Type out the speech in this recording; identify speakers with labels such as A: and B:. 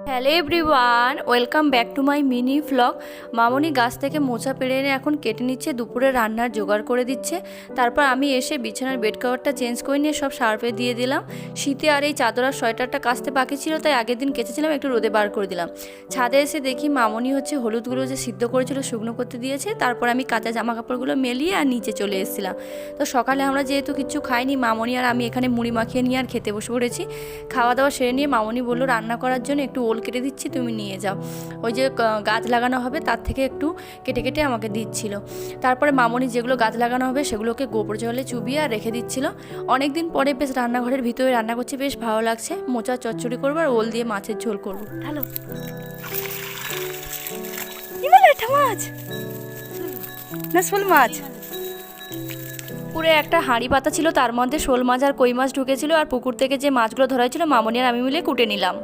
A: Hello everyone, welcome back to my mini vlog. Mamoni গাছ থেকে মোচা পেড়ে এনে এখন কেটে নিচ্ছে, দুপুরে রান্নার জোগাড় করে দিচ্ছে। তারপর আমি এসে বিছানার বেড কভারটা চেঞ্জ করে নিয়ে সব সার্ফে দিয়ে দিলাম। শীতে আর এই চাদর আর সোয়েটারটা কাচতে বাকি ছিল, তাই আগের দিন কেচেছিলাম, একটু রোদে বার করে দিলাম। ছাদে এসে দেখি মামনি হলুদগুলো যে সিদ্ধ করেছিল শুকনো করতে দিয়েছে। তারপর আমি কাঁচা জামা কাপড়গুলো মেলিয়ে আর নিচে চলে এসেছিলাম। তো সকালে আমরা যেহেতু কিছু খাইনি, মামনি আর আমি এখানে মুড়ি মাখিয়ে নিয়ে আর খেতে বসে পড়েছি। খাওয়া দাওয়া সেরে নিয়ে মামনি বললো রান্না করার জন্য একটু ওল কেটে দিচ্ছি, তুমি নিয়ে যাও। ওই যে গাছ লাগানো হবে তার থেকে একটু কেটে কেটে আমাকে দিচ্ছিল। তারপরে মামনি যেগুলো গাছ লাগানো হবে সেগুলোকে গোবর জলে চুবিয়ে আর রেখে দিচ্ছিল। অনেক দিন পরে বেশ রান্নাঘরের ভিতরে রান্না করছি, বেশ ভালো লাগছে। মোচা চচ্চড়ি করবো আর ওল দিয়ে মাছের ঝোল করবো। হ্যালো, কি বলে এটা মাছ না শোল মাছ? পুকুরে একটা হাঁড়ি পাতা ছিল, তার মধ্যে শোল মাছ আর কই মাছ ঢুকেছিল, আর পুকুর থেকে যে মাছগুলো ধরা হয়েছিল মামনি আর আমি মিলে কুটে নিলাম।